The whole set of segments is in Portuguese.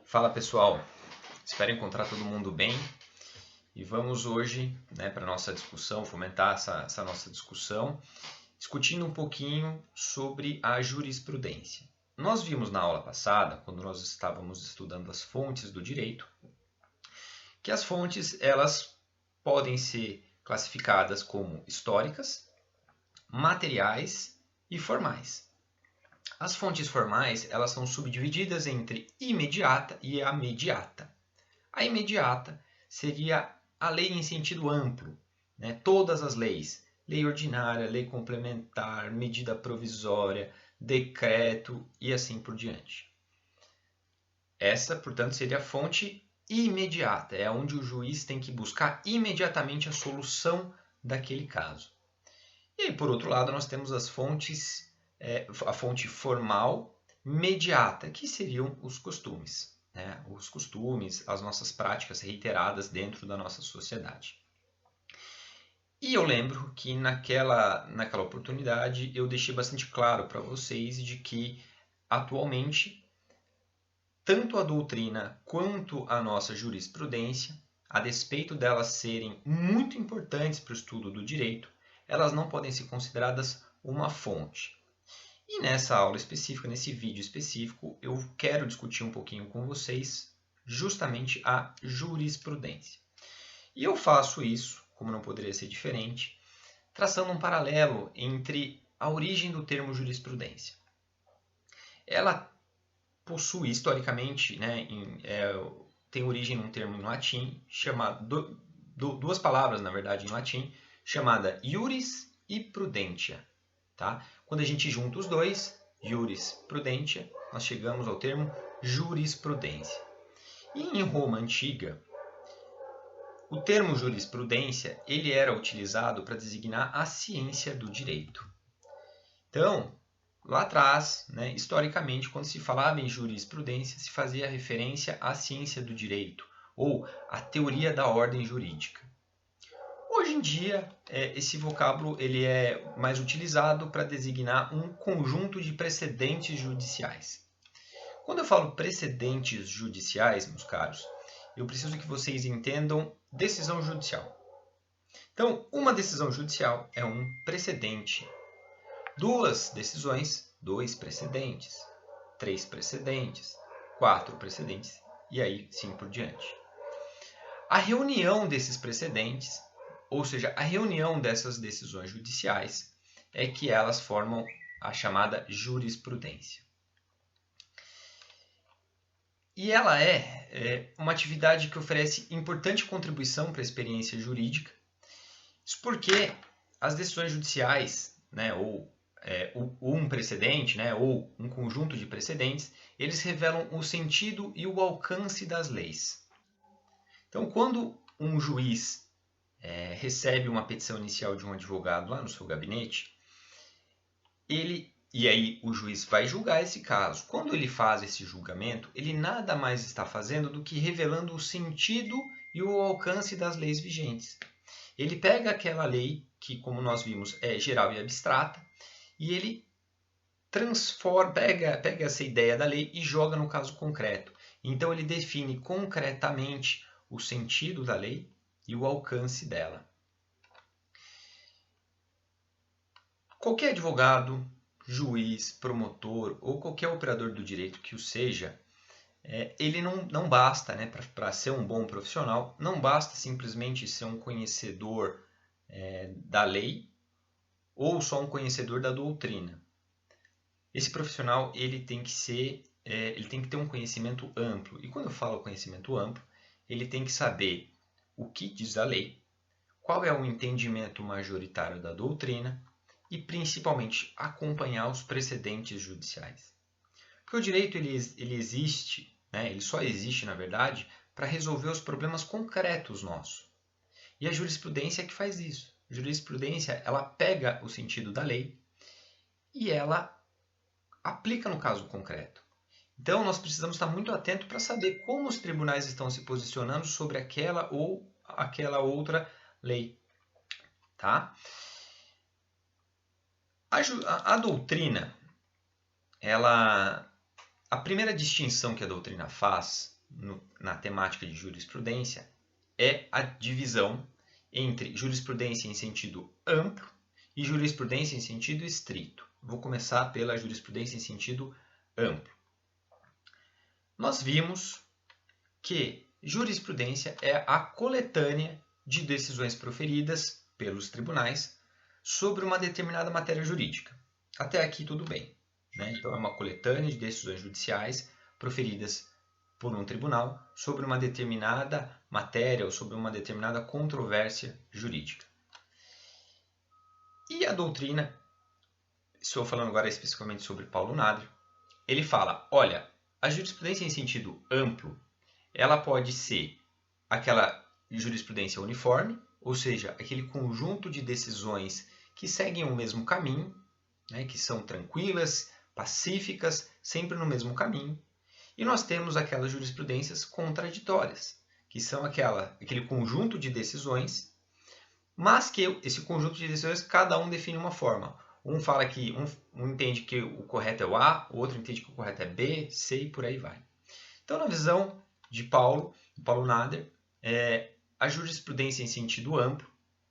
Fala pessoal, espero encontrar todo mundo bem e vamos hoje para a nossa discussão, fomentar essa nossa discussão, discutindo um pouquinho sobre a jurisprudência. Nós vimos na aula passada, quando nós estávamos estudando as fontes do direito, que as fontes elas podem ser classificadas como históricas, materiais e formais. As fontes formais elas são subdivididas entre imediata e amediata. A imediata seria a lei em sentido amplo, todas as leis, lei ordinária, lei complementar, medida provisória, decreto e assim por diante. Essa, portanto, seria a fonte imediata, é onde o juiz tem que buscar imediatamente a solução daquele caso. E aí, por outro lado, nós temos as fontes a fonte formal mediata, que seriam os costumes. Os costumes, as nossas práticas reiteradas dentro da nossa sociedade. E eu lembro que naquela oportunidade eu deixei bastante claro para vocês de que atualmente tanto a doutrina quanto a nossa jurisprudência, a despeito delas serem muito importantes para o estudo do direito, elas não podem ser consideradas uma fonte. E nessa aula específica, nesse vídeo específico, eu quero discutir um pouquinho com vocês justamente a jurisprudência. E eu faço isso, como não poderia ser diferente, traçando um paralelo entre a origem do termo jurisprudência. Ela possui historicamente, tem origem num termo em latim, chamado, duas palavras na verdade em latim, chamada iuris e prudentia. Tá? Quando a gente junta os dois, iuris prudentia, nós chegamos ao termo jurisprudência. E em Roma antiga, o termo jurisprudência ele era utilizado para designar a ciência do direito. Então, lá atrás, historicamente, quando se falava em jurisprudência, se fazia referência à ciência do direito ou à teoria da ordem jurídica. Hoje em dia, esse vocábulo ele é mais utilizado para designar um conjunto de precedentes judiciais. Quando eu falo precedentes judiciais, meus caros, eu preciso que vocês entendam decisão judicial. Então, uma decisão judicial é um precedente. Duas decisões, dois precedentes. Três precedentes, quatro precedentes e aí sim por diante. A reunião desses precedentes, ou seja, a reunião dessas decisões judiciais, é que elas formam a chamada jurisprudência. E ela é uma atividade que oferece importante contribuição para a experiência jurídica. Isso porque as decisões judiciais, ou um precedente, ou um conjunto de precedentes, eles revelam o sentido e o alcance das leis. Então, quando um juiz recebe uma petição inicial de um advogado lá no seu gabinete, e aí o juiz vai julgar esse caso. Quando ele faz esse julgamento, ele nada mais está fazendo do que revelando o sentido e o alcance das leis vigentes. Ele pega aquela lei, que como nós vimos é geral e abstrata, e ele pega essa ideia da lei e joga no caso concreto. Então ele define concretamente o sentido da lei e o alcance dela. Qualquer advogado, juiz, promotor ou qualquer operador do direito que o seja, ele não basta, para ser um bom profissional, não basta simplesmente ser um conhecedor da lei ou só um conhecedor da doutrina. Esse profissional ele tem que ter um conhecimento amplo. E quando eu falo conhecimento amplo, ele tem que saber o que diz a lei, qual é o entendimento majoritário da doutrina e, principalmente, acompanhar os precedentes judiciais. Porque o direito ele existe, ele só existe, na verdade, para resolver os problemas concretos nossos. E a jurisprudência é que faz isso. A jurisprudência ela pega o sentido da lei e ela aplica no caso concreto. Então, nós precisamos estar muito atentos para saber como os tribunais estão se posicionando sobre aquela ou aquela outra lei. Tá? A doutrina, a primeira distinção que a doutrina faz na temática de jurisprudência é a divisão entre jurisprudência em sentido amplo e jurisprudência em sentido estrito. Vou começar pela jurisprudência em sentido amplo. Nós vimos que jurisprudência é a coletânea de decisões proferidas pelos tribunais sobre uma determinada matéria jurídica. Até aqui tudo bem, né? Então é uma coletânea de decisões judiciais proferidas por um tribunal sobre uma determinada matéria ou sobre uma determinada controvérsia jurídica. E a doutrina, estou falando agora especificamente sobre Paulo Nader, ele fala, olha, a jurisprudência em sentido amplo, ela pode ser aquela jurisprudência uniforme, ou seja, aquele conjunto de decisões que seguem o mesmo caminho, né, que são tranquilas, pacíficas, sempre no mesmo caminho. E nós temos aquelas jurisprudências contraditórias, que são aquele conjunto de decisões, mas que esse conjunto de decisões, cada um define uma forma. Um fala que um entende que o correto é o A, o outro entende que o correto é B, C e por aí vai. Então, na visão de Paulo Nader, a jurisprudência em sentido amplo,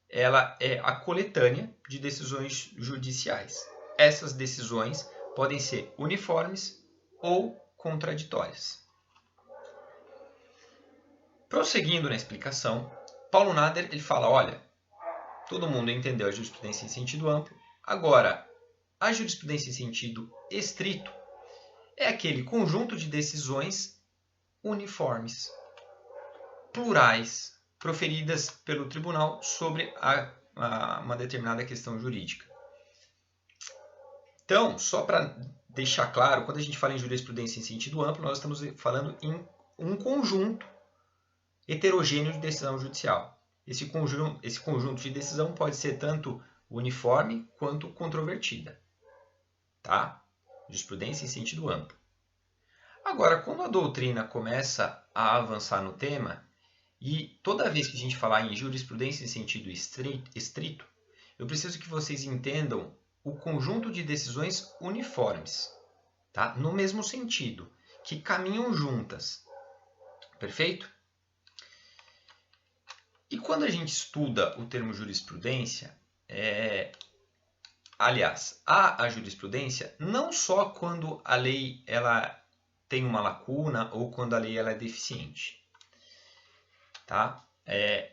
ela é a coletânea de decisões judiciais. Essas decisões podem ser uniformes ou contraditórias. Prosseguindo na explicação, Paulo Nader ele fala, olha, todo mundo entendeu a jurisprudência em sentido amplo, agora, a jurisprudência em sentido estrito é aquele conjunto de decisões uniformes, plurais, proferidas pelo tribunal sobre uma determinada questão jurídica. Então, só para deixar claro, quando a gente fala em jurisprudência em sentido amplo, nós estamos falando em um conjunto heterogêneo de decisão judicial. Esse conjunto de decisão pode ser tanto uniforme quanto controvertida. Tá? Jurisprudência em sentido amplo. Agora, quando a doutrina começa a avançar no tema, e toda vez que a gente falar em jurisprudência em sentido estrito, eu preciso que vocês entendam o conjunto de decisões uniformes, tá? No mesmo sentido, que caminham juntas. Perfeito? E quando a gente estuda o termo jurisprudência, aliás, há a jurisprudência não só quando a lei ela tem uma lacuna ou quando a lei ela é deficiente. Tá?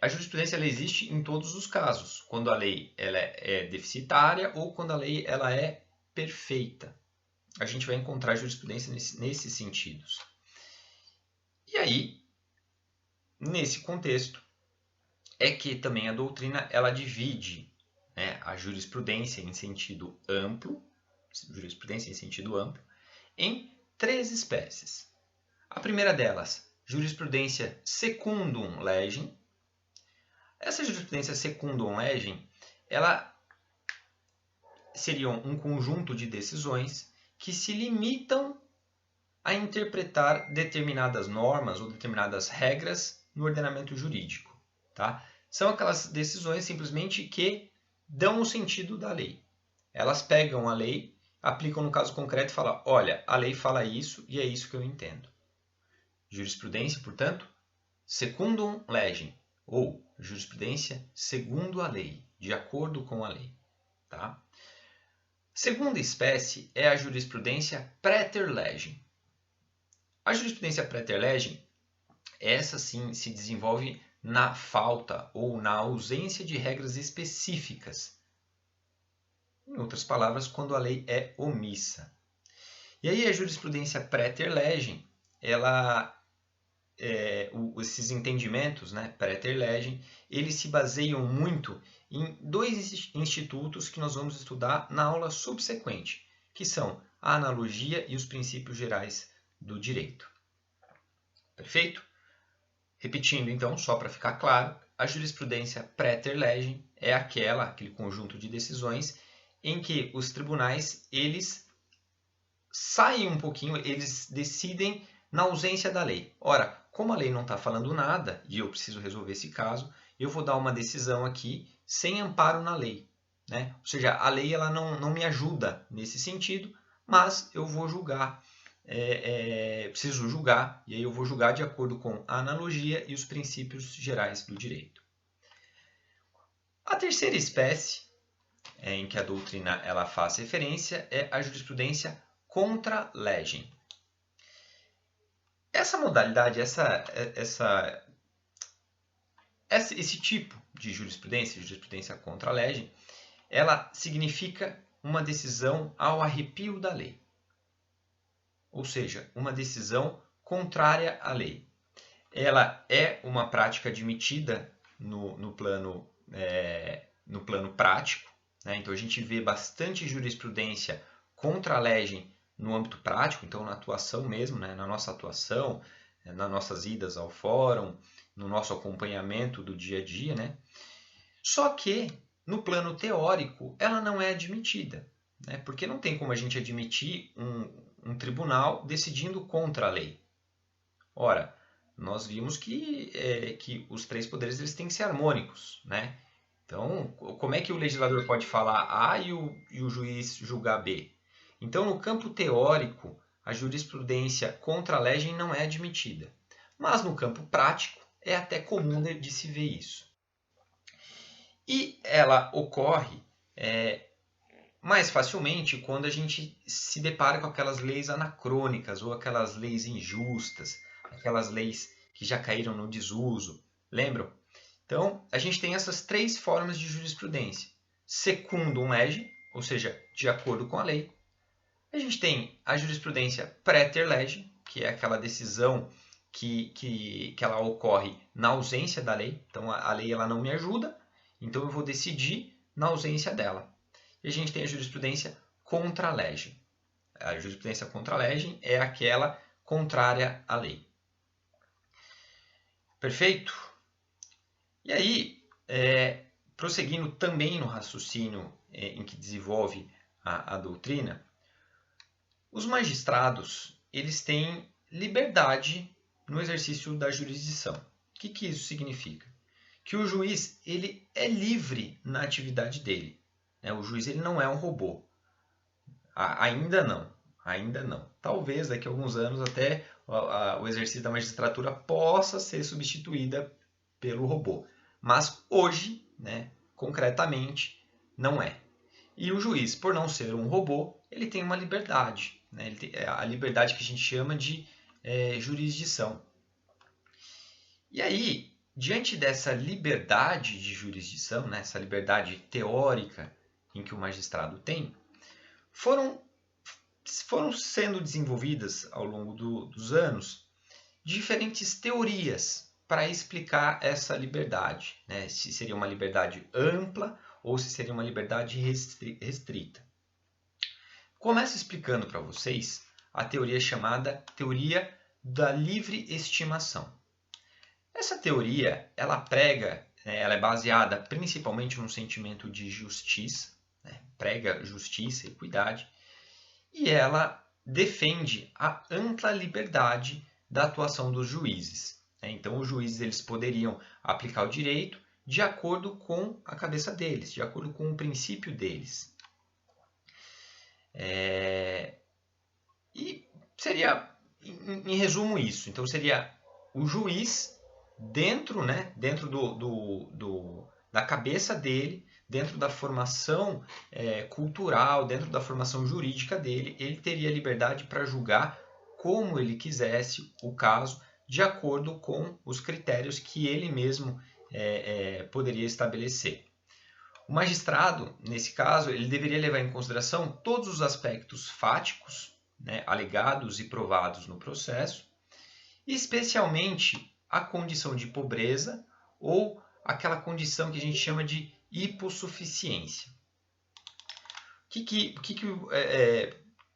A jurisprudência ela existe em todos os casos, quando a lei ela é deficitária ou quando a lei ela é perfeita. A gente vai encontrar jurisprudência nesses sentidos. E aí, nesse contexto, é que também a doutrina ela divide, né, a jurisprudência em sentido amplo, em 3 espécies. A primeira delas, jurisprudência secundum legem. Essa jurisprudência secundum legem, ela seria um conjunto de decisões que se limitam a interpretar determinadas normas ou determinadas regras no ordenamento jurídico. Tá? São aquelas decisões simplesmente que dão o sentido da lei. Elas pegam a lei, aplicam no caso concreto e falam, olha, a lei fala isso e é isso que eu entendo. Jurisprudência, portanto, secundum legem, ou jurisprudência segundo a lei, de acordo com a lei. Tá? Segunda espécie é a jurisprudência praeter legem. A jurisprudência praeter legem, essa sim se desenvolve na falta ou na ausência de regras específicas. Em outras palavras, quando a lei é omissa. E aí a jurisprudência praeter legem, esses entendimentos, né, praeter legem, eles se baseiam muito em 2 institutos que nós vamos estudar na aula subsequente, que são a analogia e os princípios gerais do direito. Perfeito? Repetindo, então, só para ficar claro, a jurisprudência praeter legem é aquele conjunto de decisões em que os tribunais, eles saem um pouquinho, eles decidem na ausência da lei. Ora, como a lei não está falando nada e eu preciso resolver esse caso, eu vou dar uma decisão aqui sem amparo na lei. Né? Ou seja, a lei ela não me ajuda nesse sentido, mas eu vou julgar preciso julgar, e aí eu vou julgar de acordo com a analogia e os princípios gerais do direito. A terceira espécie em que a doutrina ela faz referência é a jurisprudência contra legem. Essa modalidade, esse tipo de jurisprudência contra a legem, ela significa uma decisão ao arrepio da lei. Ou seja, uma decisão contrária à lei. Ela é uma prática admitida no plano prático, né? Então a gente vê bastante jurisprudência contra a legem no âmbito prático, então na atuação mesmo, né? Na nossa atuação, nas nossas idas ao fórum, no nosso acompanhamento do dia a dia, né? Só que no plano teórico ela não é admitida, né? Porque não tem como a gente admitir um tribunal decidindo contra a lei. Ora, nós vimos que os três poderes eles têm que ser harmônicos, né? Então, como é que o legislador pode falar A e o juiz julgar B? Então, no campo teórico, a jurisprudência contra a legem não é admitida. Mas no campo prático, é até comum de se ver isso. E ela ocorre mais facilmente quando a gente se depara com aquelas leis anacrônicas ou aquelas leis injustas, aquelas leis que já caíram no desuso. Lembram? Então, a gente tem essas três formas de jurisprudência. Secundum lege, ou seja, de acordo com a lei. A gente tem a jurisprudência praeter lege, que é aquela decisão que ela ocorre na ausência da lei. Então, a lei ela não me ajuda, então eu vou decidir na ausência dela. E a gente tem a jurisprudência contra legem. A jurisprudência contra legem é aquela contrária à lei. Perfeito? E aí, prosseguindo também no raciocínio em que desenvolve a doutrina, os magistrados eles têm liberdade no exercício da jurisdição. O que isso significa? Que o juiz ele é livre na atividade dele. O juiz ele não é um robô. Ainda não. Talvez daqui a alguns anos até o exercício da magistratura possa ser substituída pelo robô. Mas hoje, concretamente, não é. E o juiz, por não ser um robô, ele tem uma liberdade. Ele tem a liberdade que a gente chama de jurisdição. E aí, diante dessa liberdade de jurisdição, essa liberdade teórica em que o magistrado tem, foram sendo desenvolvidas ao longo dos anos diferentes teorias para explicar essa liberdade, se seria uma liberdade ampla ou se seria uma liberdade restrita. Começo explicando para vocês a teoria chamada teoria da livre estimação. Essa teoria, ela prega, ela é baseada principalmente no sentimento de justiça, prega justiça e equidade, e ela defende a ampla liberdade da atuação dos juízes. Então, os juízes eles poderiam aplicar o direito de acordo com a cabeça deles, de acordo com o princípio deles. E seria, em resumo, isso. Então, seria o juiz dentro da cabeça dele, dentro da formação cultural, dentro da formação jurídica dele, ele teria liberdade para julgar como ele quisesse o caso, de acordo com os critérios que ele mesmo poderia estabelecer. O magistrado, nesse caso, ele deveria levar em consideração todos os aspectos fáticos, alegados e provados no processo, especialmente a condição de pobreza ou aquela condição que a gente chama de hipossuficiência.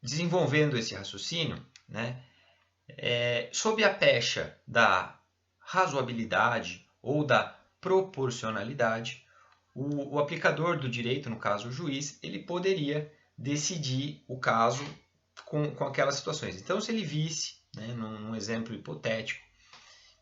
Desenvolvendo esse raciocínio, sob a pecha da razoabilidade ou da proporcionalidade, o aplicador do direito, no caso o juiz, ele poderia decidir o caso com aquelas situações. Então, se ele visse, num exemplo hipotético,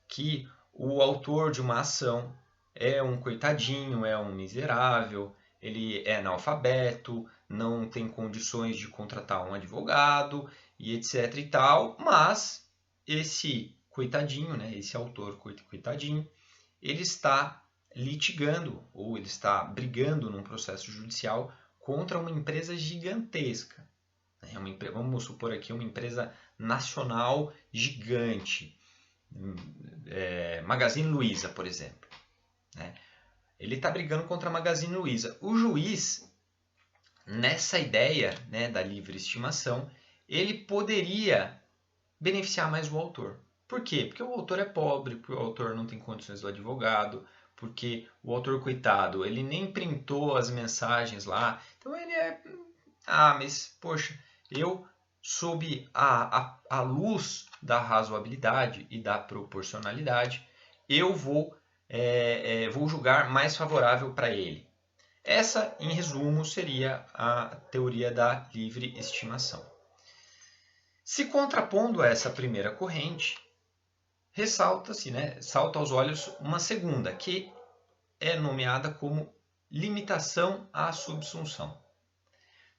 que o autor de uma ação é um coitadinho, é um miserável, ele é analfabeto, não tem condições de contratar um advogado e etc e tal, mas esse coitadinho, né, esse autor coitadinho, ele está litigando ou ele está brigando num processo judicial contra uma empresa gigantesca. Vamos supor aqui uma empresa nacional gigante, Magazine Luiza, por exemplo. Ele está brigando contra a Magazine Luiza. O juiz, nessa ideia, né, da livre estimação, ele poderia beneficiar mais o autor. Por quê? Porque o autor é pobre, porque o autor não tem condições do advogado, porque o autor, coitado, ele nem printou as mensagens lá. Então ele é... mas, poxa, eu, sob a luz da razoabilidade e da proporcionalidade, eu vou julgar mais favorável para ele. Essa, em resumo, seria a teoria da livre estimação. Se contrapondo a essa primeira corrente, ressalta-se, né, salta aos olhos uma segunda, que é nomeada como limitação à subsunção.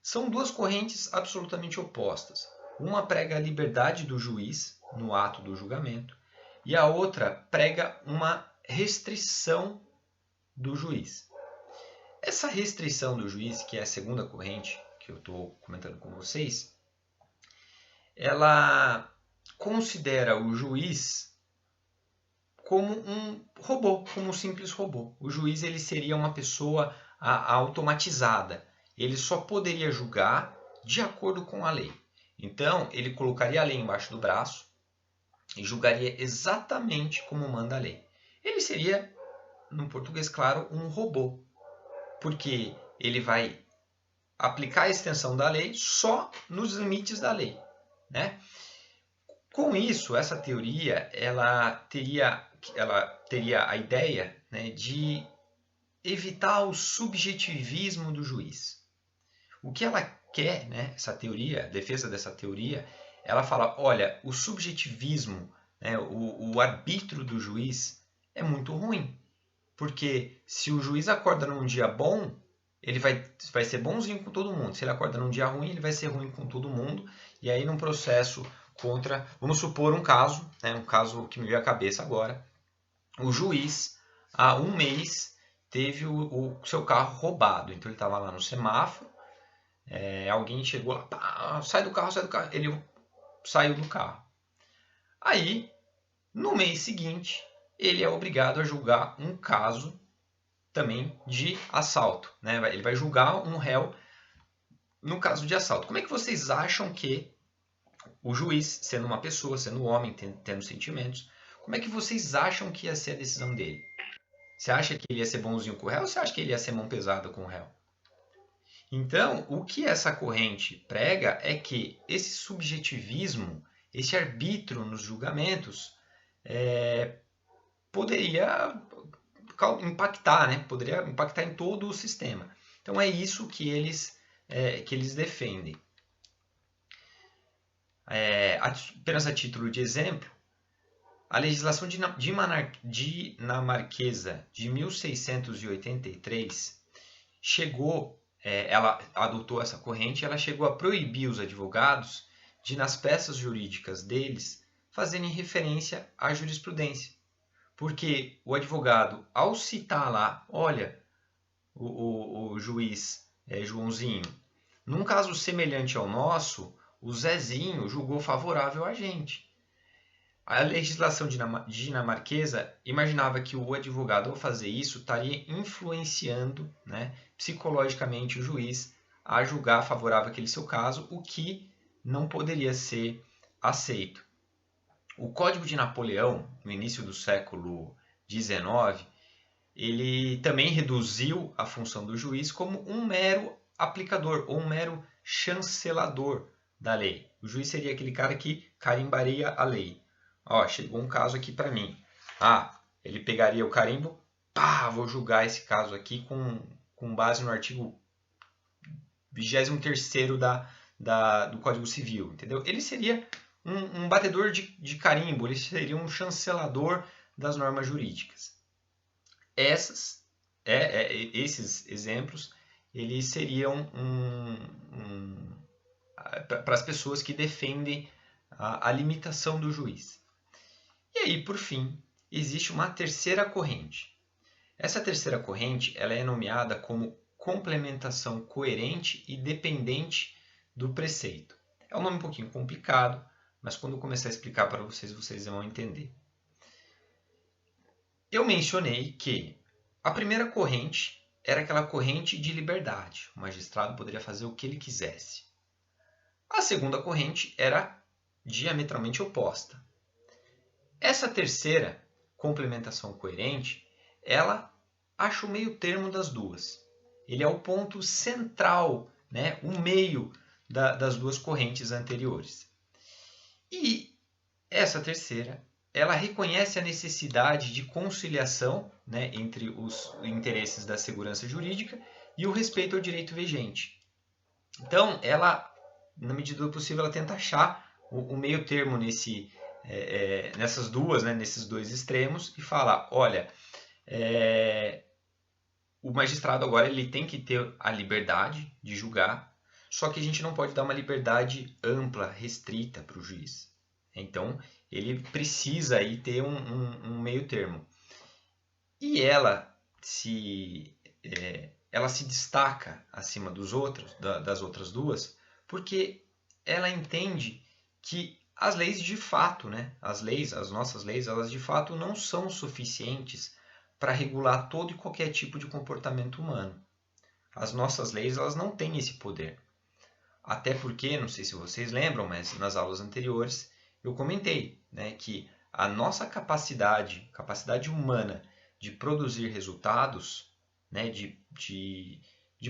São duas correntes absolutamente opostas. Uma prega a liberdade do juiz no ato do julgamento e a outra prega uma restrição do juiz. Essa restrição do juiz, que é a segunda corrente que eu estou comentando com vocês, ela considera o juiz como um robô, como um simples robô. O juiz ele seria uma pessoa automatizada. Ele só poderia julgar de acordo com a lei. Então, ele colocaria a lei embaixo do braço e julgaria exatamente como manda a lei. Ele seria, no português claro, um robô, porque ele vai aplicar a extensão da lei só nos limites da lei, né? Com isso, essa teoria ela teria a ideia, né, de evitar o subjetivismo do juiz. O que ela quer, né, essa teoria, a defesa dessa teoria, ela fala, olha, o subjetivismo, né, o arbítrio do juiz é muito ruim. Porque se o juiz acorda num dia bom, ele vai ser bonzinho com todo mundo. Se ele acorda num dia ruim, ele vai ser ruim com todo mundo. E aí num processo contra, vamos supor um caso, né, um caso que me veio à cabeça agora, o juiz há um mês teve o seu carro roubado. Então ele estava lá no semáforo, alguém chegou lá, pá, sai do carro, ele saiu do carro. Aí, no mês seguinte, ele é obrigado a julgar um caso também de assalto, né? Ele vai julgar um réu no caso de assalto. Como é que vocês acham que o juiz, sendo uma pessoa, sendo um homem, tendo sentimentos, como é que vocês acham que ia ser a decisão dele? Você acha que ele ia ser bonzinho com o réu ou você acha que ele ia ser mão pesada com o réu? Então, o que essa corrente prega é que esse subjetivismo, esse arbítrio nos julgamentos, poderia impactar, né? Poderia impactar em todo o sistema. Então, é isso que eles defendem. Apenas a título de exemplo, a legislação dinamarquesa de 1683 chegou, ela adotou essa corrente, ela chegou a proibir os advogados de, nas peças jurídicas deles, fazerem referência à jurisprudência. Porque o advogado, ao citar lá, olha, o juiz Joãozinho, num caso semelhante ao nosso, o Zezinho julgou favorável a gente. A legislação dinamarquesa imaginava que o advogado, ao fazer isso, estaria influenciando, né, psicologicamente o juiz a julgar favorável àquele seu caso, o que não poderia ser aceito. O Código de Napoleão, no início do século XIX, ele também reduziu a função do juiz como um mero aplicador ou um mero chancelador da lei. O juiz seria aquele cara que carimbaria a lei. Chegou um caso aqui para mim. Ele pegaria o carimbo, vou julgar esse caso aqui com base no artigo 23º do Código Civil, entendeu? Ele seria um batedor de carimbo, ele seria um chancelador das normas jurídicas. Esses exemplos, eles seriam para as pessoas que defendem a limitação do juiz. E aí, por fim, existe uma terceira corrente. Essa terceira corrente ela é nomeada como complementação coerente e dependente do preceito. É um nome um pouquinho complicado, mas quando eu começar a explicar para vocês, vocês vão entender. Eu mencionei que a primeira corrente era aquela corrente de liberdade. O magistrado poderia fazer o que ele quisesse. A segunda corrente era diametralmente oposta. Essa terceira complementação coerente, ela acha o meio termo das duas. Ele é o ponto central, né? O meio das duas correntes anteriores. E essa terceira, ela reconhece a necessidade de conciliação, né, entre os interesses da segurança jurídica e o respeito ao direito vigente. Então, ela, na medida do possível, ela tenta achar o meio termo nessas duas, né, nesses dois extremos e fala, olha, o magistrado agora ele tem que ter a liberdade de julgar, só que a gente não pode dar uma liberdade ampla, restrita para o juiz. Então, ele precisa aí ter um meio termo. E ela se destaca acima das outras duas, porque ela entende que as leis de fato, né, as nossas leis, elas de fato não são suficientes para regular todo e qualquer tipo de comportamento humano. As nossas leis, elas não têm esse poder. Até porque, não sei se vocês lembram, mas nas aulas anteriores eu comentei, né, que a nossa capacidade humana de produzir resultados, né, de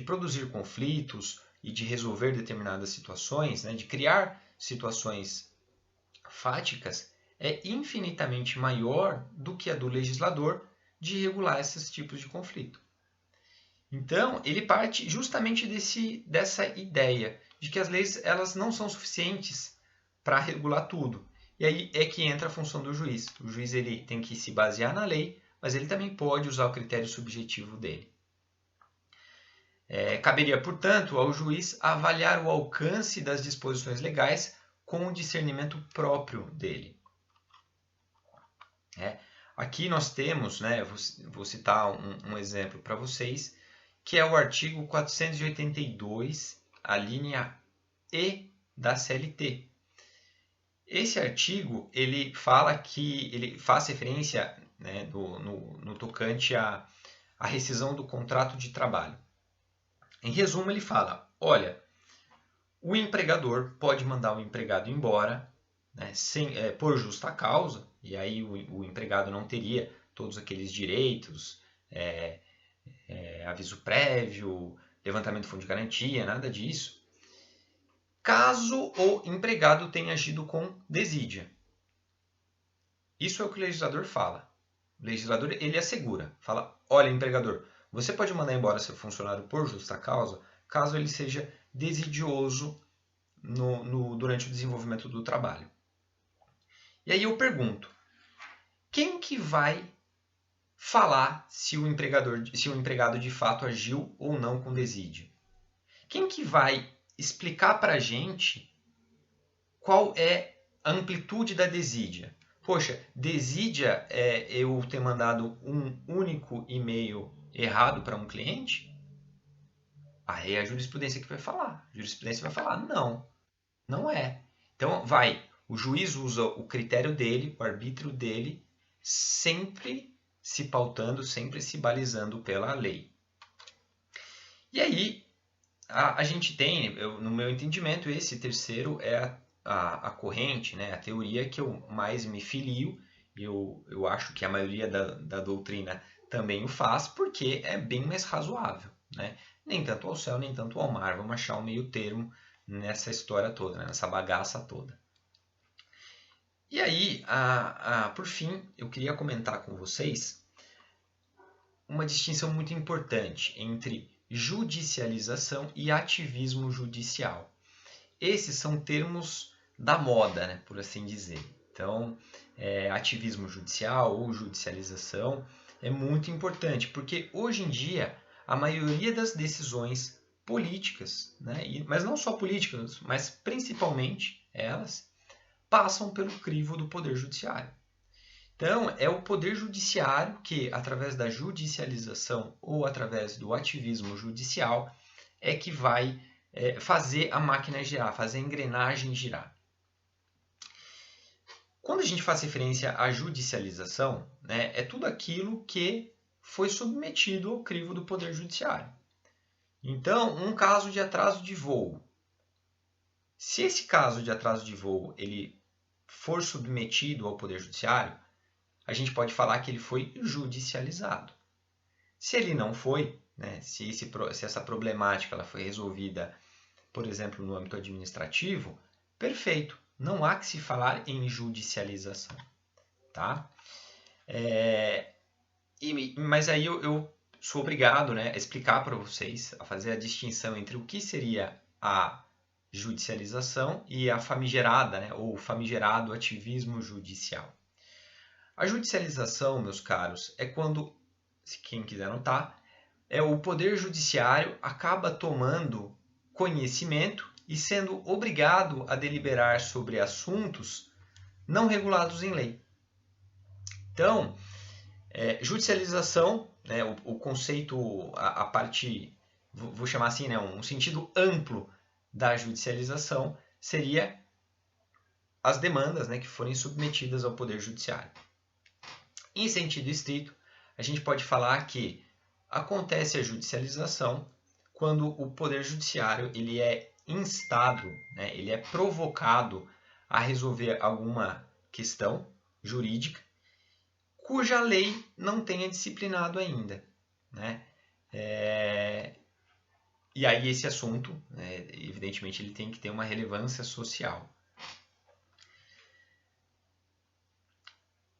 produzir conflitos e de resolver determinadas situações, né, de criar situações fáticas, é infinitamente maior do que a do legislador de regular esses tipos de conflito. Então, ele parte justamente dessa ideia de que as leis elas não são suficientes para regular tudo. E aí é que entra a função do juiz. O juiz ele tem que se basear na lei, mas ele também pode usar o critério subjetivo dele. Caberia, portanto, ao juiz avaliar o alcance das disposições legais com o discernimento próprio dele. Aqui nós temos, né, vou citar um exemplo para vocês, que é o artigo 482, a linha E da CLT. Esse artigo ele fala que ele faz referência, né, no tocante à rescisão do contrato de trabalho. Em resumo, ele fala, olha, o empregador pode mandar o empregado embora, né, por justa causa, e aí o empregado não teria todos aqueles direitos, aviso prévio, levantamento do fundo de garantia, nada disso, caso o empregado tenha agido com desídia. Isso é o que o legislador fala. O legislador ele assegura, fala, olha, empregador, você pode mandar embora seu funcionário por justa causa, caso ele seja desidioso durante o desenvolvimento do trabalho. E aí eu pergunto, quem que vai falar se o empregado de fato agiu ou não com desídia? Quem que vai explicar para a gente qual é a amplitude da desídia? Poxa, desídia é eu ter mandado um único e-mail errado para um cliente? Aí é a jurisprudência que vai falar. A jurisprudência vai falar, não é. Então, o juiz usa o critério dele, o arbítrio dele, sempre se pautando, sempre se balizando pela lei. E aí, a gente tem, no meu entendimento, esse terceiro é a corrente, né, a teoria que eu mais me filio. Eu acho que a maioria da doutrina também o faz, porque é bem mais razoável, né? Nem tanto ao céu, nem tanto ao mar. Vamos achar um meio termo nessa história toda, né? Nessa bagaça toda. E aí, por fim, eu queria comentar com vocês uma distinção muito importante entre judicialização e ativismo judicial. Esses são termos da moda, né, por assim dizer. Então, ativismo judicial ou judicialização é muito importante, porque hoje em dia a maioria das decisões políticas, né? Mas não só políticas, mas principalmente elas, passam pelo crivo do Poder Judiciário. Então, é o Poder Judiciário que, através da judicialização ou através do ativismo judicial, é que vai fazer a máquina girar, fazer a engrenagem girar. Quando a gente faz referência à judicialização, né, é tudo aquilo que foi submetido ao crivo do Poder Judiciário. Então, um caso de atraso de voo. Se esse caso de atraso de voo ele for submetido ao Poder Judiciário, a gente pode falar que ele foi judicializado. Se ele não foi, né, se essa problemática ela foi resolvida, por exemplo, no âmbito administrativo, perfeito, não há que se falar em judicialização. Tá? Mas aí eu sou obrigado, né, a explicar para vocês, a fazer a distinção entre o que seria a judicialização e a famigerada, né, ou famigerado ativismo judicial. A judicialização, meus caros, é quando, se quem quiser anotar, o Poder Judiciário acaba tomando conhecimento e sendo obrigado a deliberar sobre assuntos não regulados em lei. Então, judicialização, né, o conceito, a parte, vou chamar assim, né, um sentido amplo da judicialização seria as demandas, né, que forem submetidas ao Poder Judiciário. Em sentido estrito, a gente pode falar que acontece a judicialização quando o Poder Judiciário ele é instado, né, ele é provocado a resolver alguma questão jurídica cuja lei não tenha disciplinado ainda. Né? E aí esse assunto, evidentemente, ele tem que ter uma relevância social.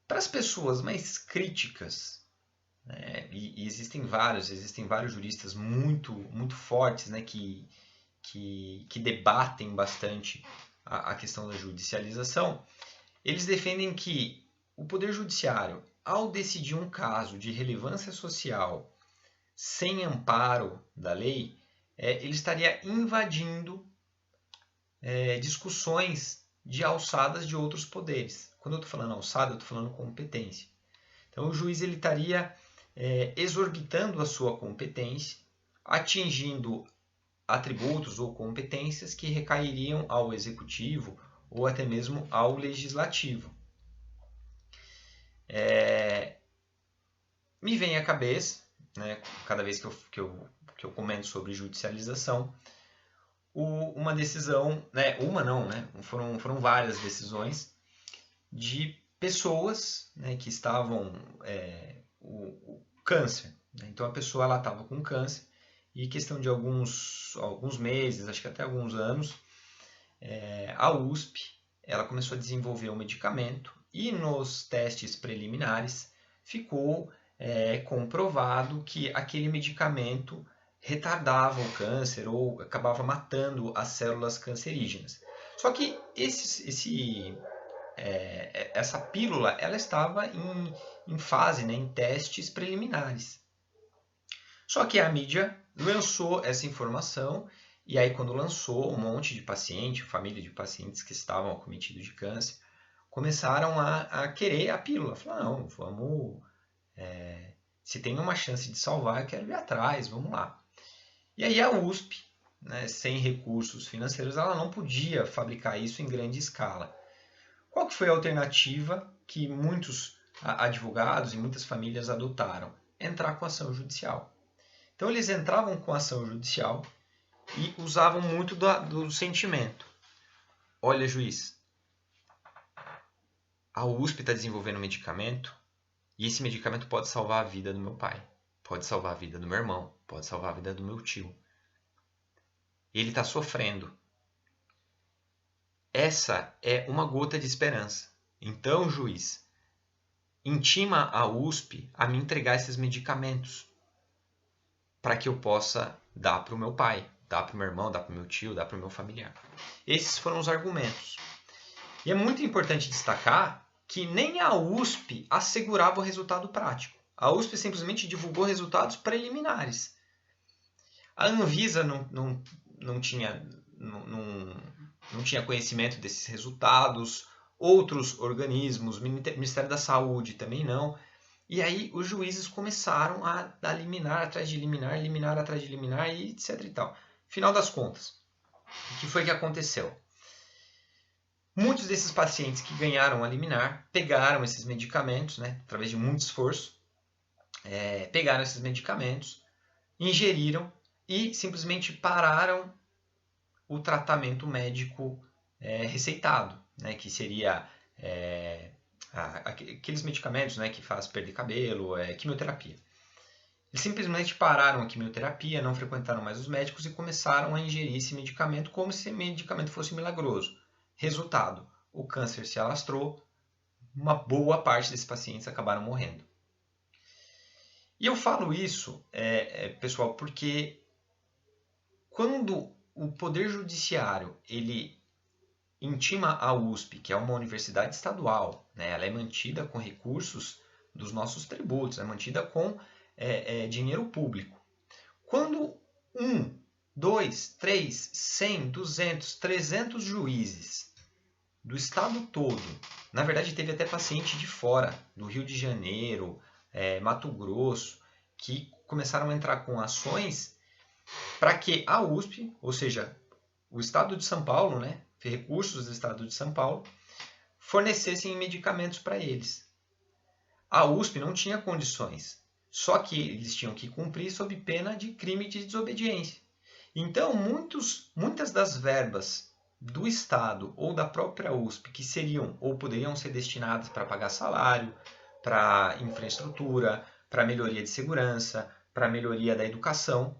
Para as pessoas mais críticas, né, e existem vários juristas muito fortes, né, que debatem bastante a questão da judicialização, eles defendem que o Poder Judiciário, ao decidir um caso de relevância social sem amparo da lei, ele estaria invadindo discussões de alçadas de outros poderes. Quando eu estou falando alçada, eu estou falando competência. Então, o juiz ele estaria exorbitando a sua competência, atingindo atributos ou competências que recairiam ao executivo ou até mesmo ao legislativo. Me vem à cabeça, né, cada vez que eu comento sobre judicialização, uma decisão, né, foram várias decisões de pessoas, né, que estavam o câncer. Né? Então a pessoa ela estava com câncer e questão de alguns meses, acho que até alguns anos, a USP ela começou a desenvolver um medicamento e nos testes preliminares ficou comprovado que aquele medicamento retardava o câncer ou acabava matando as células cancerígenas. Só que essa pílula ela estava em fase, né, em testes preliminares. Só que a mídia lançou essa informação e aí quando lançou, um monte de paciente, família de pacientes que estavam acometidos de câncer, começaram a querer a pílula. Falaram, não, vamos... se tem uma chance de salvar, eu quero ir atrás, vamos lá. E aí a USP, né, sem recursos financeiros, ela não podia fabricar isso em grande escala. Qual que foi a alternativa que muitos advogados e muitas famílias adotaram? Entrar com ação judicial. Então eles entravam com ação judicial e usavam muito do sentimento. Olha, juiz, a USP está desenvolvendo um medicamento e esse medicamento pode salvar a vida do meu pai, pode salvar a vida do meu irmão, pode salvar a vida do meu tio. Ele está sofrendo. Essa é uma gota de esperança. Então, juiz, intima a USP a me entregar esses medicamentos para que eu possa dar para o meu pai, dar para o meu irmão, dar para o meu tio, dar para o meu familiar. Esses foram os argumentos. E é muito importante destacar que nem a USP assegurava o resultado prático. A USP simplesmente divulgou resultados preliminares. A Anvisa não tinha conhecimento desses resultados, outros organismos, o Ministério da Saúde também não. E aí os juízes começaram a dar liminar atrás de liminar, liminar atrás de liminar e etc e tal. Final das contas, o que foi que aconteceu? Muitos desses pacientes que ganharam a liminar pegaram esses medicamentos, né, através de muito esforço, pegaram esses medicamentos, ingeriram e simplesmente pararam o tratamento médico receitado, né, que seria aqueles medicamentos, né, que faz perder cabelo, quimioterapia. Eles simplesmente pararam a quimioterapia, não frequentaram mais os médicos e começaram a ingerir esse medicamento como se esse medicamento fosse milagroso. Resultado, o câncer se alastrou, uma boa parte desses pacientes acabaram morrendo. E eu falo isso, pessoal, porque quando o Poder Judiciário ele intima a USP, que é uma universidade estadual, né, ela é mantida com recursos dos nossos tributos, é mantida com dinheiro público. Quando 1, 2, 3, 100, 200, 300 juízes do estado todo, na verdade teve até paciente de fora, do Rio de Janeiro, Mato Grosso, que começaram a entrar com ações para que a USP, ou seja, o estado de São Paulo, né, recursos do estado de São Paulo, fornecessem medicamentos para eles. A USP não tinha condições, só que eles tinham que cumprir sob pena de crime de desobediência. Então, muitas das verbas do Estado ou da própria USP que seriam ou poderiam ser destinadas para pagar salário, para infraestrutura, para melhoria de segurança, para melhoria da educação,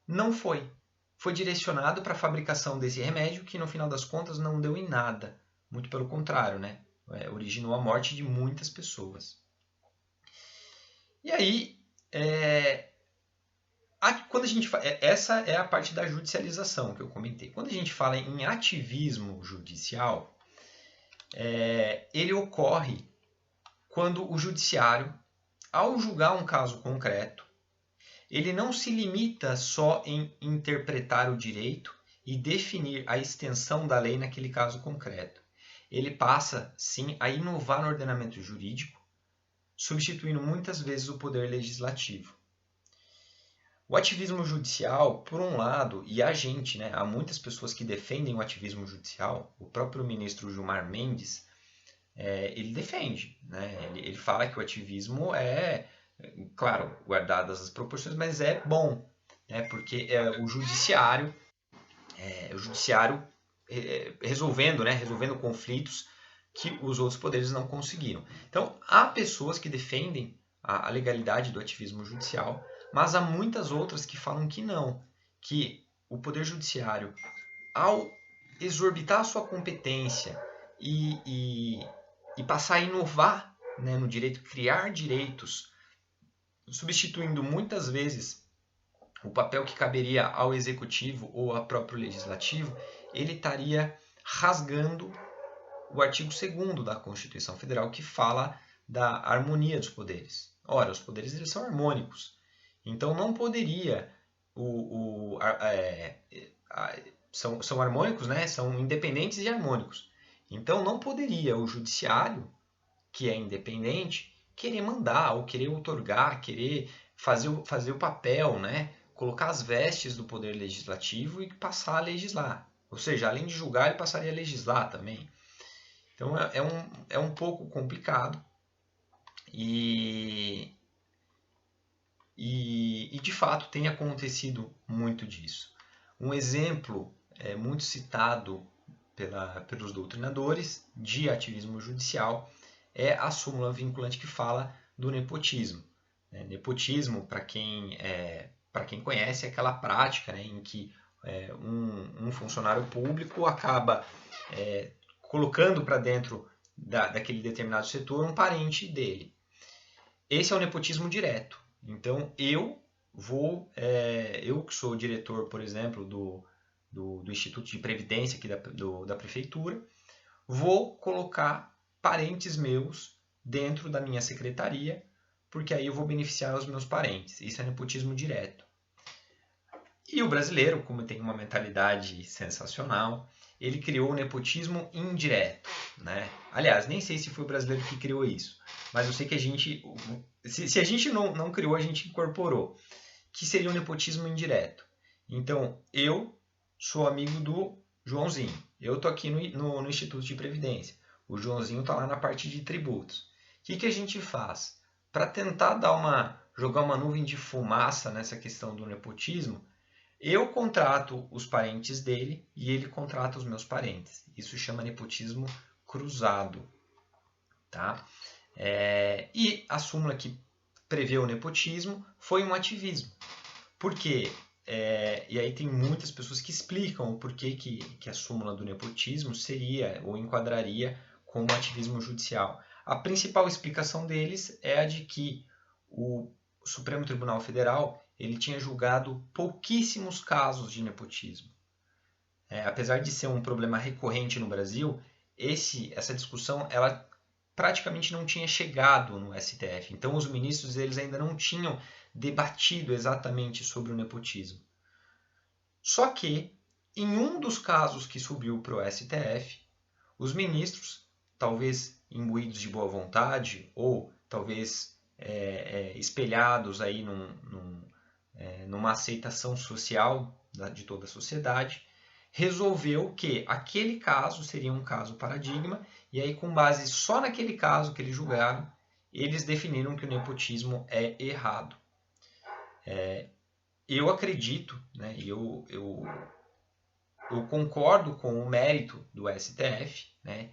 não foi. Foi direcionado para a fabricação desse remédio que, no final das contas, não deu em nada. Muito pelo contrário, né? Originou a morte de muitas pessoas. E aí, quando a gente essa é a parte da judicialização que eu comentei. Quando a gente fala em ativismo judicial, ele ocorre quando o judiciário, ao julgar um caso concreto, ele não se limita só em interpretar o direito e definir a extensão da lei naquele caso concreto. Ele passa, sim, a inovar no ordenamento jurídico, substituindo muitas vezes o poder legislativo. O ativismo judicial, por um lado, e a gente, né, há muitas pessoas que defendem o ativismo judicial, o próprio ministro Gilmar Mendes, ele defende, né, ele fala que o ativismo claro, guardadas as proporções, mas é bom, né, porque o judiciário resolvendo conflitos que os outros poderes não conseguiram. Então, há pessoas que defendem a legalidade do ativismo judicial, mas há muitas outras que falam que não, que o Poder Judiciário, ao exorbitar a sua competência e passar a inovar, né, no direito, criar direitos, substituindo muitas vezes o papel que caberia ao Executivo ou ao próprio Legislativo, ele estaria rasgando o artigo 2º da Constituição Federal, que fala da harmonia dos poderes. Ora, os poderes eles são harmônicos. Então não poderia são harmônicos, né? São independentes e harmônicos. Então não poderia o judiciário, que é independente, querer mandar ou querer outorgar, querer fazer o papel, né? Colocar as vestes do poder legislativo e passar a legislar. Ou seja, além de julgar, ele passaria a legislar também. Então é um pouco complicado e de fato tem acontecido muito disso. Um exemplo muito citado pelos doutrinadores de ativismo judicial é a súmula vinculante que fala do nepotismo. Nepotismo, para quem conhece, é aquela prática, né, em que um funcionário público acaba colocando para dentro daquele determinado setor um parente dele. Esse é o nepotismo direto. Então, eu que sou diretor, por exemplo, do Instituto de Previdência aqui da Prefeitura, vou colocar parentes meus dentro da minha secretaria, porque aí eu vou beneficiar os meus parentes. Isso é nepotismo direto. E o brasileiro, como tem uma mentalidade sensacional, ele criou o nepotismo indireto, né? Aliás, nem sei se foi o brasileiro que criou isso, mas eu sei que a gente, se a gente não criou, a gente incorporou, que seria o nepotismo indireto. Então, eu sou amigo do Joãozinho, eu tô aqui no Instituto de Previdência, o Joãozinho tá lá na parte de tributos. O que a gente faz? Para tentar jogar uma nuvem de fumaça nessa questão do nepotismo, eu contrato os parentes dele e ele contrata os meus parentes. Isso chama nepotismo cruzado. Tá? E a súmula que prevê o nepotismo foi um ativismo. Por quê? E aí tem muitas pessoas que explicam o porquê que a súmula do nepotismo seria ou enquadraria como ativismo judicial. A principal explicação deles é a de que o Supremo Tribunal Federal ele tinha julgado pouquíssimos casos de nepotismo. Apesar de ser um problema recorrente no Brasil, essa discussão ela praticamente não tinha chegado no STF. Então os ministros eles ainda não tinham debatido exatamente sobre o nepotismo. Só que, em um dos casos que subiu para o STF, os ministros, talvez imbuídos de boa vontade ou talvez espelhados aí numa aceitação social de toda a sociedade, resolveu que aquele caso seria um caso paradigma e aí com base só naquele caso que eles julgaram, eles definiram que o nepotismo é errado. Eu acredito, né, eu concordo com o mérito do STF, né?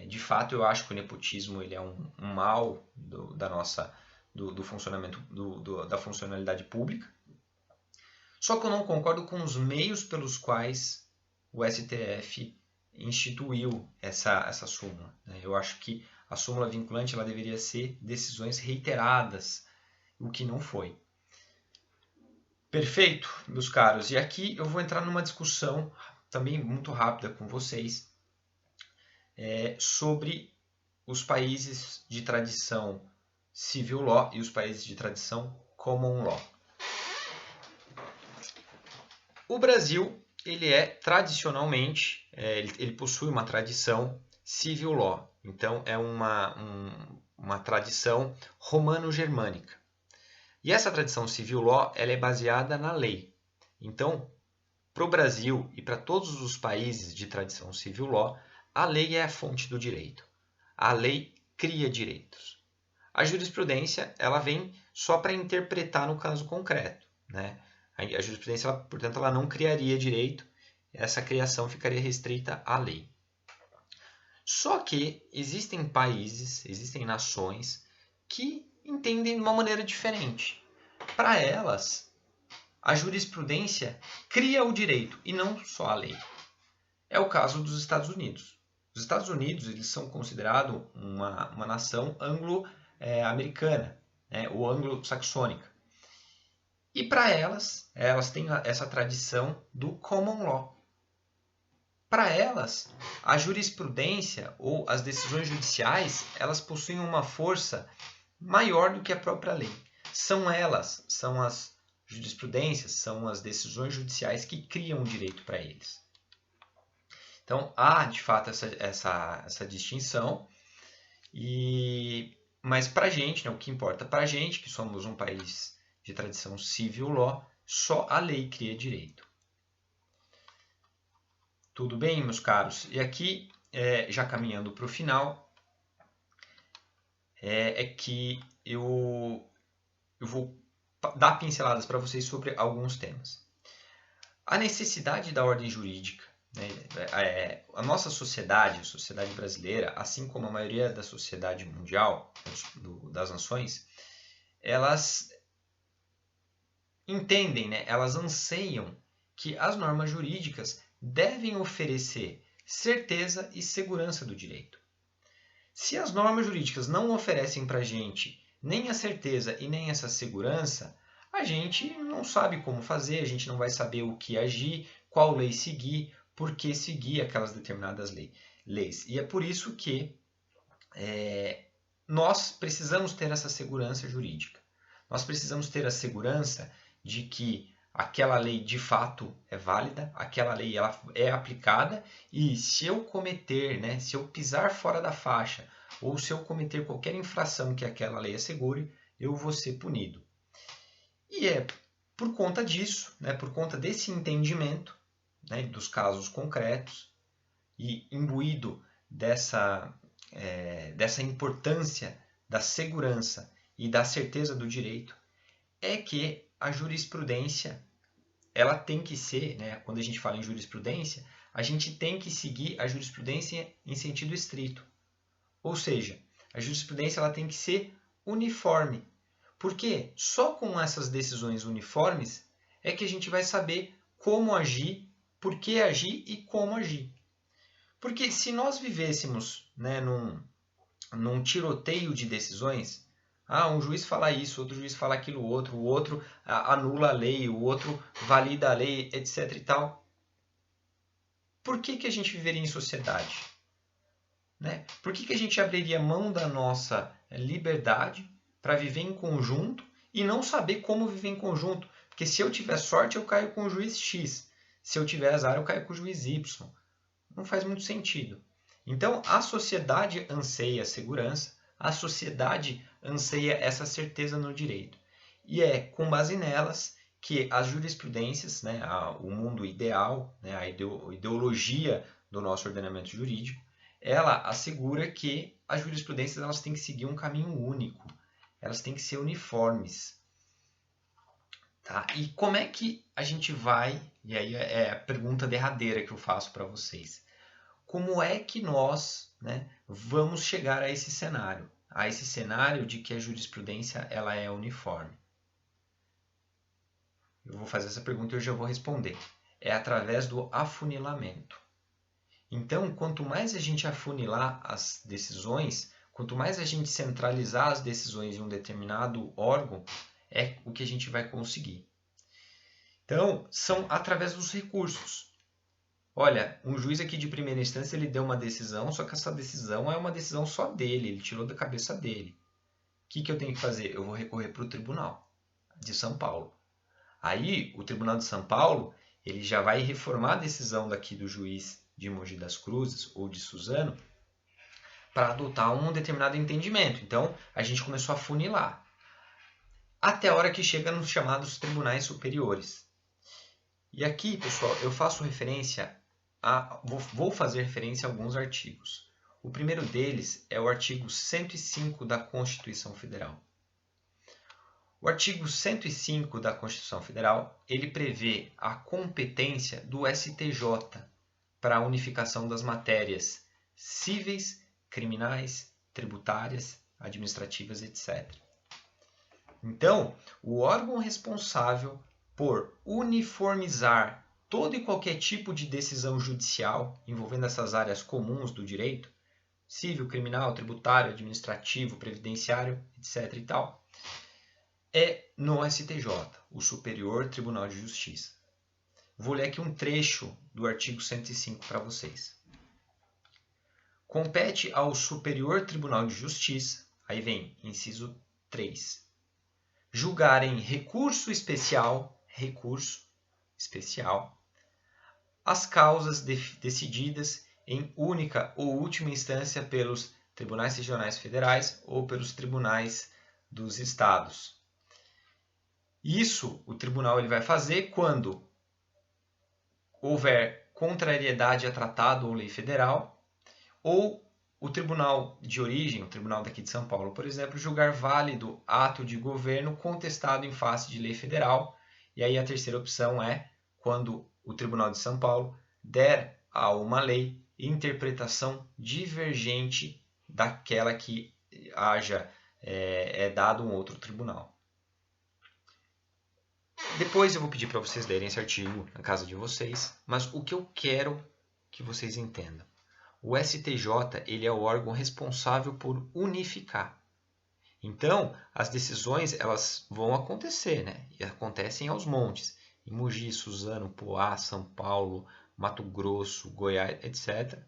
De fato, eu acho que o nepotismo ele é um mal do funcionamento da funcionalidade pública. Só que eu não concordo com os meios pelos quais o STF instituiu essa súmula. Né? Eu acho que a súmula vinculante ela deveria ser decisões reiteradas, o que não foi. Perfeito, meus caros. E aqui eu vou entrar numa discussão também muito rápida com vocês sobre os países de tradição civil law e os países de tradição common law. O Brasil ele é tradicionalmente, ele possui uma tradição civil law. Então é uma tradição romano-germânica. E essa tradição civil law ela é baseada na lei. Então, para o Brasil e para todos os países de tradição civil law, a lei é a fonte do direito. A lei cria direitos. A jurisprudência ela vem só para interpretar no caso concreto. Né? A jurisprudência, portanto, ela não criaria direito. Essa criação ficaria restrita à lei. Só que existem países, existem nações que entendem de uma maneira diferente. Para elas, a jurisprudência cria o direito e não só a lei. É o caso dos Estados Unidos. Os Estados Unidos eles são considerados uma nação anglo-americana, né, ou anglo-saxônica. E para elas têm essa tradição do common law. Para elas, a jurisprudência ou as decisões judiciais, elas possuem uma força maior do que a própria lei. São as jurisprudências, são as decisões judiciais que criam o direito para eles. Então, há de fato essa distinção, mas para a gente, né, o que importa para a gente, que somos um país de tradição civil law, só a lei cria direito. Tudo bem, meus caros? E aqui, já caminhando para o final, que eu vou dar pinceladas para vocês sobre alguns temas. A necessidade da ordem jurídica. Né? A nossa sociedade, a sociedade brasileira, assim como a maioria da sociedade mundial, das nações, elas entendem, né? Elas anseiam que as normas jurídicas devem oferecer certeza e segurança do direito. Se as normas jurídicas não oferecem para a gente nem a certeza e nem essa segurança, a gente não sabe como fazer, a gente não vai saber o que agir, qual lei seguir, por que seguir aquelas determinadas leis. E é por isso que nós precisamos ter essa segurança jurídica. Nós precisamos ter a segurança de que aquela lei de fato é válida, aquela lei ela é aplicada e se eu cometer, né, se eu pisar fora da faixa ou se eu cometer qualquer infração que aquela lei assegure, eu vou ser punido. E é por conta disso, né, por conta desse entendimento, né, dos casos concretos e imbuído dessa importância da segurança e da certeza do direito, é que a jurisprudência ela tem que ser, né, quando a gente fala em jurisprudência, a gente tem que seguir a jurisprudência em sentido estrito. Ou seja, a jurisprudência ela tem que ser uniforme. Porque só com essas decisões uniformes é que a gente vai saber como agir, por que agir e como agir. Porque se nós vivêssemos, né, num tiroteio de decisões, um juiz fala isso, outro juiz fala aquilo outro, o outro anula a lei, o outro valida a lei, etc. e tal. Por que a gente viveria em sociedade? Né? Por que a gente abriria mão da nossa liberdade para viver em conjunto e não saber como viver em conjunto? Porque se eu tiver sorte, eu caio com o juiz X. Se eu tiver azar, eu caio com o juiz Y. Não faz muito sentido. Então, a sociedade anseia segurança, a sociedade anseia essa certeza no direito. E é com base nelas que as jurisprudências, né, o mundo ideal, né, a ideologia do nosso ordenamento jurídico, ela assegura que as jurisprudências elas têm que seguir um caminho único, elas têm que ser uniformes. Tá? E como é que a gente vai, e aí é a pergunta derradeira que eu faço para vocês, como é que nós, né, vamos chegar a esse cenário de que a jurisprudência ela é uniforme? Eu vou fazer essa pergunta e eu já vou responder. É através do afunilamento. Então, quanto mais a gente afunilar as decisões, quanto mais a gente centralizar as decisões em um determinado órgão, é o que a gente vai conseguir. Então, são através dos recursos. Olha, um juiz aqui de primeira instância ele deu uma decisão, só que essa decisão é uma decisão só dele, ele tirou da cabeça dele. O que eu tenho que fazer? Eu vou recorrer para o Tribunal de São Paulo. Aí, o Tribunal de São Paulo ele já vai reformar a decisão daqui do juiz de Mogi das Cruzes ou de Suzano para adotar um determinado entendimento. Então, a gente começou a funilar. Até a hora que chega nos chamados tribunais superiores. E aqui, pessoal, eu faço referência vou fazer referência a alguns artigos. O primeiro deles é o artigo 105 da Constituição Federal. O artigo 105 da Constituição Federal, ele prevê a competência do STJ para a unificação das matérias cíveis, criminais, tributárias, administrativas, etc. Então, o órgão responsável por uniformizar todo e qualquer tipo de decisão judicial envolvendo essas áreas comuns do direito, civil, criminal, tributário, administrativo, previdenciário, etc. e tal, é no STJ, o Superior Tribunal de Justiça. Vou ler aqui um trecho do artigo 105 para vocês. Compete ao Superior Tribunal de Justiça, aí vem inciso 3, julgar em recurso especial, as causas decididas em única ou última instância pelos tribunais regionais federais ou pelos tribunais dos estados. Isso o tribunal ele vai fazer quando houver contrariedade a tratado ou lei federal, ou o tribunal de origem, o tribunal daqui de São Paulo, por exemplo, julgar válido ato de governo contestado em face de lei federal. E aí a terceira opção é quando o Tribunal de São Paulo der a uma lei interpretação divergente daquela que haja dado um outro tribunal. Depois eu vou pedir para vocês lerem esse artigo na casa de vocês, mas o que eu quero que vocês entendam. O STJ ele é o órgão responsável por unificar. Então, as decisões elas vão acontecer, né? E acontecem aos montes. Em Mogi, Suzano, Poá, São Paulo, Mato Grosso, Goiás, etc.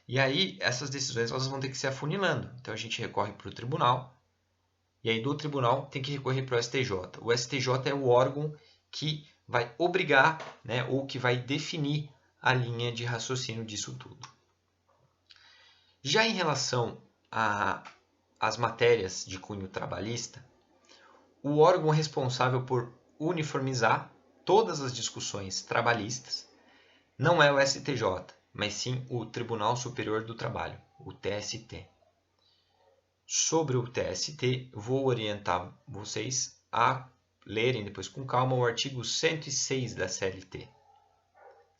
E aí, essas decisões elas vão ter que ser afunilando. Então, a gente recorre para o tribunal. E aí, do tribunal, tem que recorrer para o STJ. O STJ é o órgão que vai obrigar, né, ou que vai definir a linha de raciocínio disso tudo. Já em relação às matérias de cunho trabalhista, o órgão responsável por uniformizar todas as discussões trabalhistas não é o STJ, mas sim o Tribunal Superior do Trabalho, o TST. Sobre o TST, vou orientar vocês a lerem depois com calma o artigo 106 da CLT.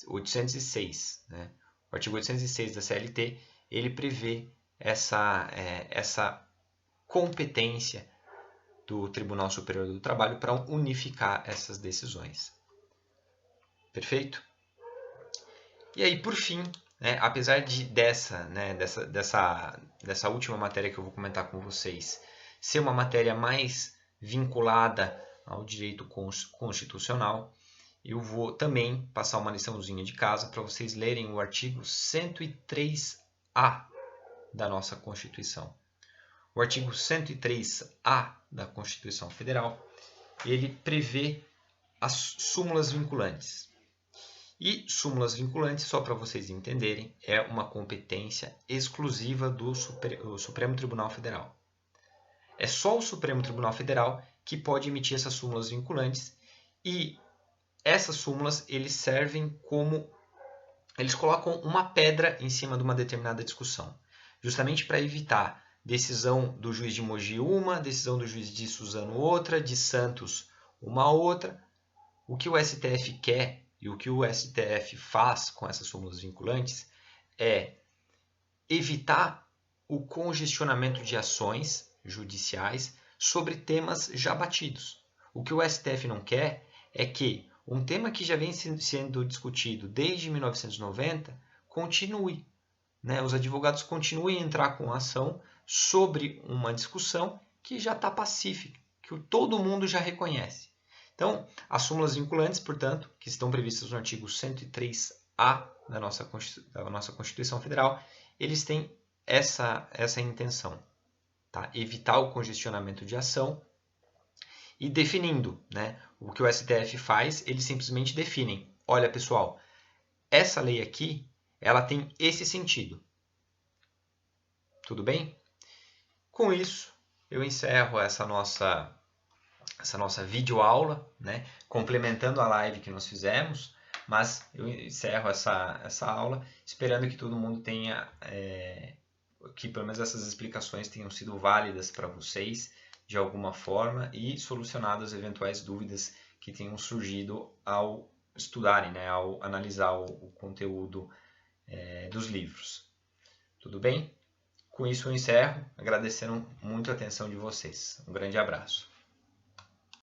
806, né? O artigo 806 da CLT, ele prevê essa competência do Tribunal Superior do Trabalho para unificar essas decisões. Perfeito? E aí, por fim, né, apesar dessa última matéria que eu vou comentar com vocês ser uma matéria mais vinculada ao direito constitucional, eu vou também passar uma liçãozinha de casa para vocês lerem o artigo 103A da nossa Constituição. O artigo 103A da Constituição Federal, ele prevê as súmulas vinculantes. E súmulas vinculantes, só para vocês entenderem, é uma competência exclusiva do Supremo Tribunal Federal. É só o Supremo Tribunal Federal que pode emitir essas súmulas vinculantes e essas súmulas eles colocam uma pedra em cima de uma determinada discussão, justamente para evitar decisão do juiz de Mogi uma, decisão do juiz de Suzano outra, de Santos uma outra. O que o STF quer e o que o STF faz com essas súmulas vinculantes é evitar o congestionamento de ações judiciais sobre temas já batidos. O que o STF não quer é que um tema que já vem sendo discutido desde 1990 continue. Né? Os advogados continuem a entrar com ação sobre uma discussão que já está pacífica, que todo mundo já reconhece. Então, as súmulas vinculantes, portanto, que estão previstas no artigo 103A da nossa Constituição Federal, eles têm essa intenção, tá? Evitar o congestionamento de ação e definindo, né? O que o STF faz, eles simplesmente definem. Olha, pessoal, essa lei aqui, ela tem esse sentido. Tudo bem? Com isso, eu encerro essa nossa videoaula, né? Complementando a live que nós fizemos, mas eu encerro essa aula esperando que todo mundo tenha, que pelo menos essas explicações tenham sido válidas para vocês de alguma forma e solucionado as eventuais dúvidas que tenham surgido ao estudarem, né? Ao analisar o conteúdo dos livros. Tudo bem? Com isso eu encerro, agradecendo muito a atenção de vocês. Um grande abraço.